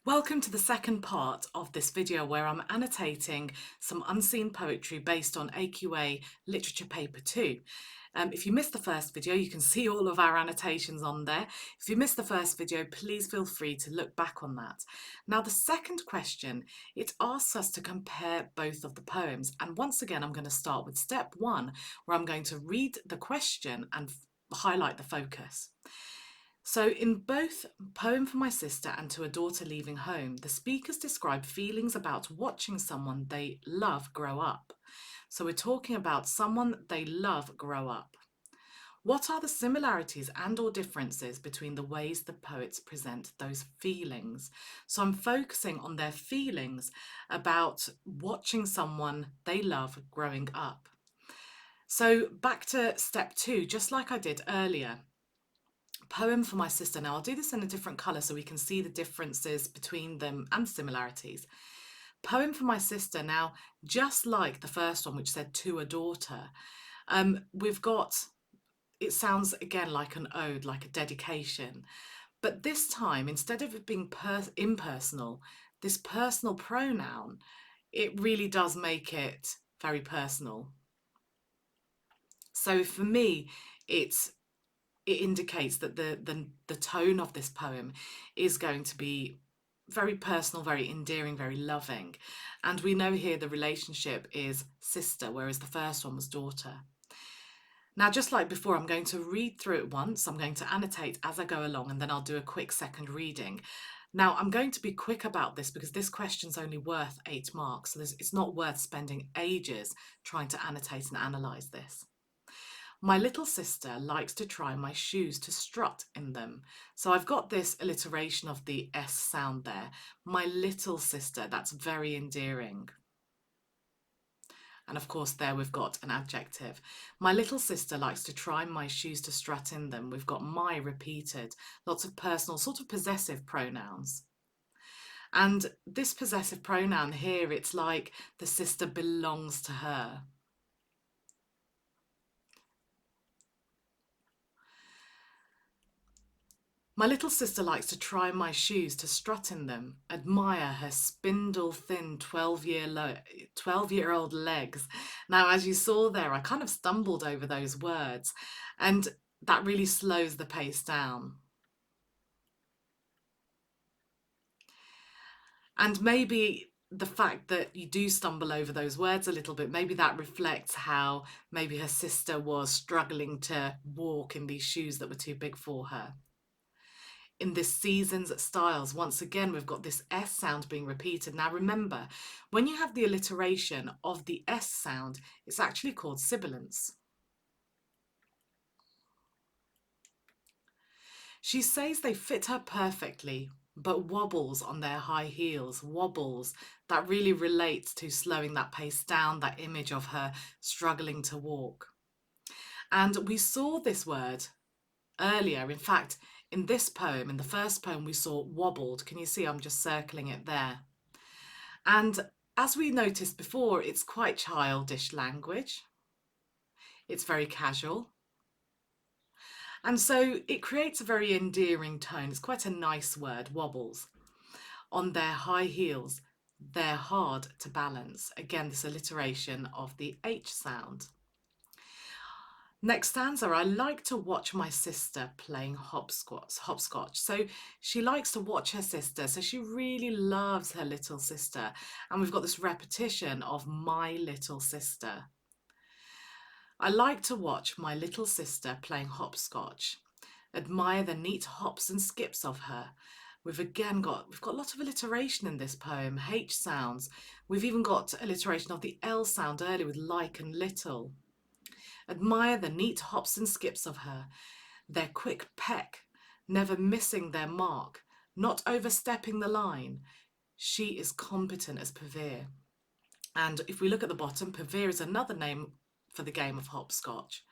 Welcome to the second part of this video where I'm annotating some unseen poetry based on AQA Literature Paper 2. If you missed the first video, you can see all of our annotations on there. If you missed the first video, please feel free to look back on that. Now, the second question, it asks us to compare both of the poems. And once again, I'm going to start with step 1, where I'm going to read the question and highlight the focus. So in both Poem for My Sister and To a Daughter Leaving Home, the speakers describe feelings about watching someone they love grow up. So we're talking about someone they love grow up. What are the similarities and or differences between the ways the poets present those feelings? So I'm focusing on their feelings about watching someone they love growing up. So back to step 2, just like I did earlier. Poem for My Sister. Now I'll do this in a different colour so we can see the differences between them and similarities. Poem for My Sister. Now, just like the first one, which said To a Daughter, we've got, it sounds again like an ode, like a dedication. But this time, instead of it being impersonal, this personal pronoun, it really does make it very personal. So for me, it indicates that the tone of this poem is going to be very personal, very endearing, very loving. And we know here the relationship is sister, whereas the first one was daughter. Now, just like before, I'm going to read through it once. I'm going to annotate as I go along, and then I'll do a quick second reading. Now, I'm going to be quick about this because this question's only worth 8 marks, so it's not worth spending ages trying to annotate and analyse this. My little sister likes to try my shoes to strut in them. So I've got this alliteration of the S sound there. My little sister, that's very endearing. And of course there we've got an adjective. My little sister likes to try my shoes to strut in them. We've got my repeated, lots of personal, sort of possessive pronouns. And this possessive pronoun here, it's like the sister belongs to her. My little sister likes to try my shoes to strut in them, admire her spindle-thin 12-year-old legs. Now, as you saw there, I kind of stumbled over those words, and that really slows the pace down. And maybe the fact that you do stumble over those words a little bit, maybe that reflects how maybe her sister was struggling to walk in these shoes that were too big for her. In this season's styles, once again, we've got this S sound being repeated. Now remember, when you have the alliteration of the S sound, it's actually called sibilance. She says they fit her perfectly, but wobbles on their high heels, wobbles. That really relates to slowing that pace down, that image of her struggling to walk. And we saw this word earlier. In fact, in this poem, in the first poem, we saw wobbled. Can you see I'm just circling it there? And as we noticed before, it's quite childish language. It's very casual. And so it creates a very endearing tone. It's quite a nice word, wobbles. On their high heels, they're hard to balance. Again, this alliteration of the H sound. Next stanza, I like to watch my sister playing hopscotch. So she likes to watch her sister. So she really loves her little sister. And we've got this repetition of my little sister. I like to watch my little sister playing hopscotch. Admire the neat hops and skips of her. We've got lots of alliteration in this poem, H sounds. We've even got alliteration of the L sound earlier with like and little. Admire the neat hops and skips of her, their quick peck, never missing their mark, not overstepping the line. She is competent as Pavir. And if we look at the bottom, Pavir is another name for the game of hopscotch.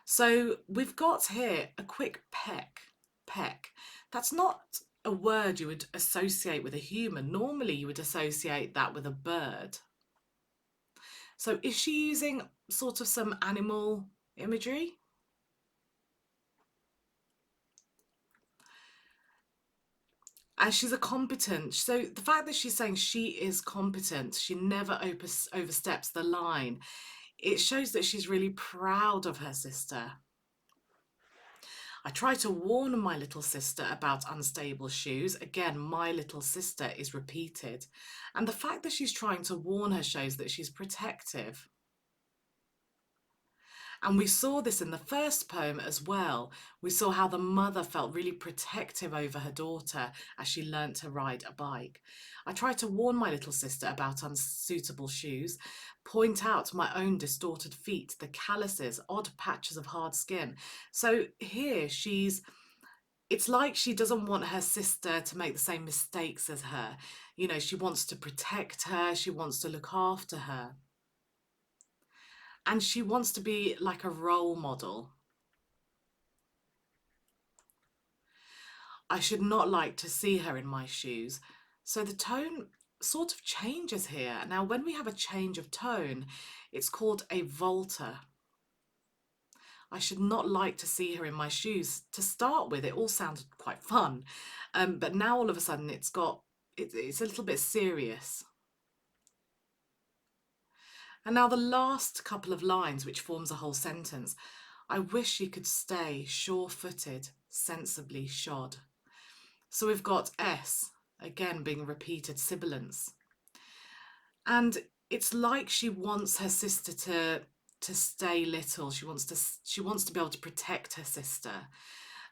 So we've got here a quick peck. That's not a word you would associate with a human. Normally you would associate that with a bird. So is she using sort of some animal imagery? And she's a competent. So the fact that she's saying she is competent, she never oversteps the line, it shows that she's really proud of her sister. I try to warn my little sister about unstable shoes. Again, my little sister is repeated. And the fact that she's trying to warn her shows that she's protective. And we saw this in the first poem as well. We saw how the mother felt really protective over her daughter as she learnt to ride a bike. I tried to warn my little sister about unsuitable shoes, point out my own distorted feet, the calluses, odd patches of hard skin. So here it's like she doesn't want her sister to make the same mistakes as her. You know, she wants to protect her, she wants to look after her. And she wants to be like a role model. I should not like to see her in my shoes. So the tone sort of changes here. Now, when we have a change of tone, it's called a volta. I should not like to see her in my shoes. To start with, it all sounded quite fun. But now all of a sudden it's a little bit serious. And now the last couple of lines, which forms a whole sentence. I wish she could stay sure-footed, sensibly shod. So we've got S, again being repeated sibilants. And it's like she wants her sister to stay little. She wants to be able to protect her sister.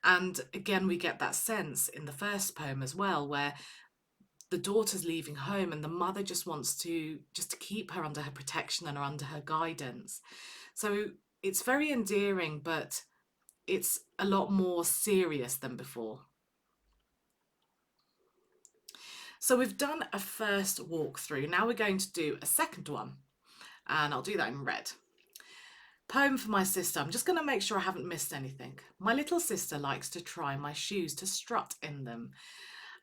And again, we get that sense in the first poem as well, where the daughter's leaving home and the mother just wants to keep her under her protection and under her guidance. So it's very endearing, but it's a lot more serious than before. So we've done a first walkthrough. Now we're going to do a second one, and I'll do that in red. Poem for my sister. I'm just going to make sure I haven't missed anything. My little sister likes to try my shoes, to strut in them.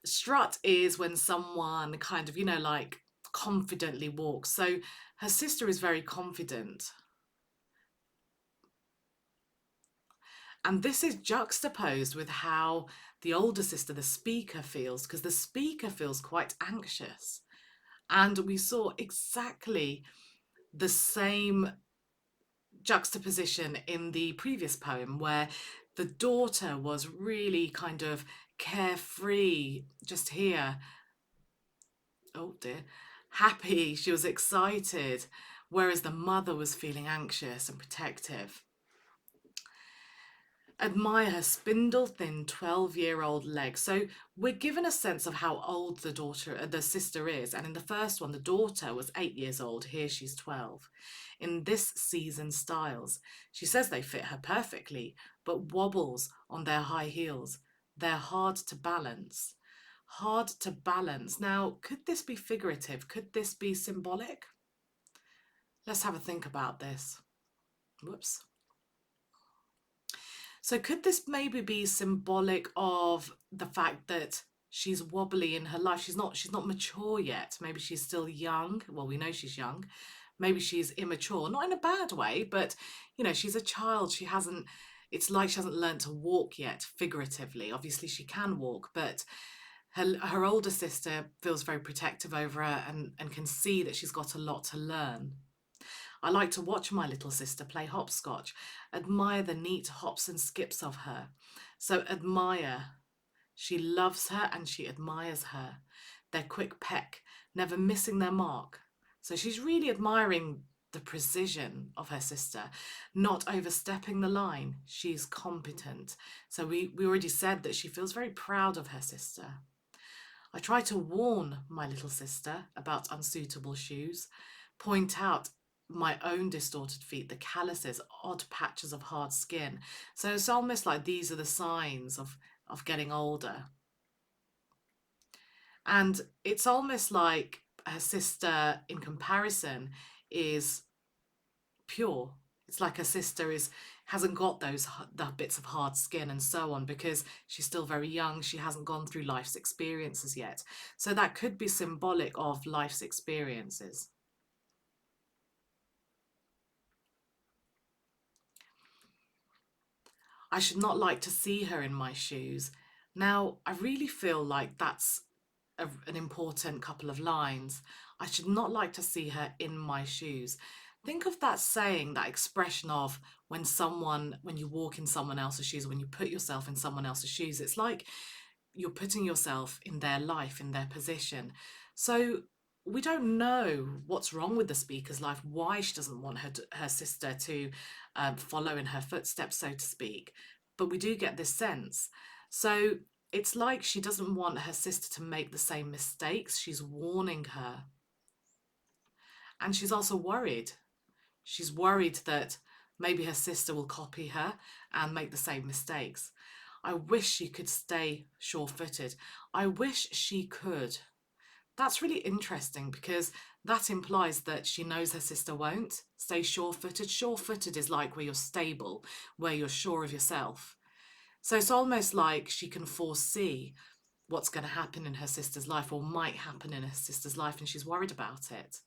Strut is when someone kind of, like confidently walks. So her sister is very confident. And this is juxtaposed with how the older sister, the speaker, feels, because the speaker feels quite anxious. And we saw exactly the same juxtaposition in the previous poem, where the daughter was really kind of carefree, just here. Oh dear. Happy, she was excited, whereas the mother was feeling anxious and protective. Admire her spindle thin 12-year-old legs. So we're given a sense of how old the sister is. And in the first one, the daughter was 8 years old. Here she's 12. In this season styles, she says they fit her perfectly, but wobbles on their high heels. They're hard to balance. Hard to balance. Now, could this be figurative? Could this be symbolic? Let's have a think about this. Whoops. So could this maybe be symbolic of the fact that she's wobbly in her life? She's not mature yet. Maybe she's still young. Well, we know she's young. Maybe she's immature, not in a bad way, but she's a child. It's like she hasn't learned to walk yet, figuratively. Obviously she can walk, but her older sister feels very protective over her and can see that she's got a lot to learn. I like to watch my little sister play hopscotch, admire the neat hops and skips of her. So admire. She loves her and she admires her. Their quick peck, never missing their mark. So she's really admiring the precision of her sister, not overstepping the line. She's competent. So we already said that she feels very proud of her sister. I try to warn my little sister about unsuitable shoes, point out my own distorted feet, the calluses, odd patches of hard skin. So it's almost like these are the signs of getting older. And it's almost like her sister, in comparison, is pure. It's like her sister hasn't got the bits of hard skin and so on, because she's still very young. She hasn't gone through life's experiences yet. So that could be symbolic of life's experiences. I should not like to see her in my shoes. Now, I really feel like that's an important couple of lines. I should not like to see her in my shoes. Think of that saying, that expression of when you walk in someone else's shoes, when you put yourself in someone else's shoes, it's like you're putting yourself in their life, in their position. So we don't know what's wrong with the speaker's life, why she doesn't want her sister to follow in her footsteps, so to speak. But we do get this sense. So it's like she doesn't want her sister to make the same mistakes. She's warning her. And she's also worried. She's worried that maybe her sister will copy her and make the same mistakes. I wish she could stay sure-footed. I wish she could. That's really interesting because that implies that she knows her sister won't stay sure-footed. Sure-footed is like where you're stable, where you're sure of yourself. So it's almost like she can foresee what's going to happen in her sister's life or might happen in her sister's life, and she's worried about it.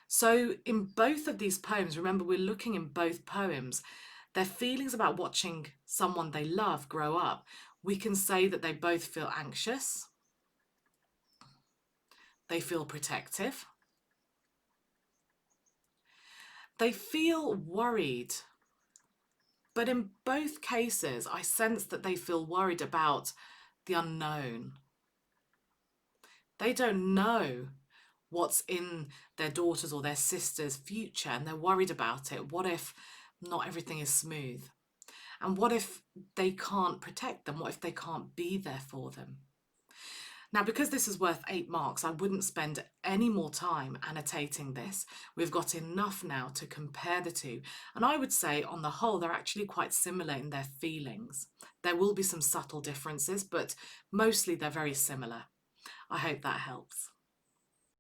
So in both of these poems, remember we're looking in both poems, their feelings about watching someone they love grow up. We can say that they both feel anxious, they feel protective, they feel worried. But in both cases, I sense that they feel worried about the unknown. They don't know what's in their daughter's or their sister's future, and they're worried about it. What if not everything is smooth? And what if they can't protect them? What if they can't be there for them? Now, because this is worth 8 marks, I wouldn't spend any more time annotating this. We've got enough now to compare the two. And I would say, on the whole, they're actually quite similar in their feelings. There will be some subtle differences, but mostly they're very similar. I hope that helps.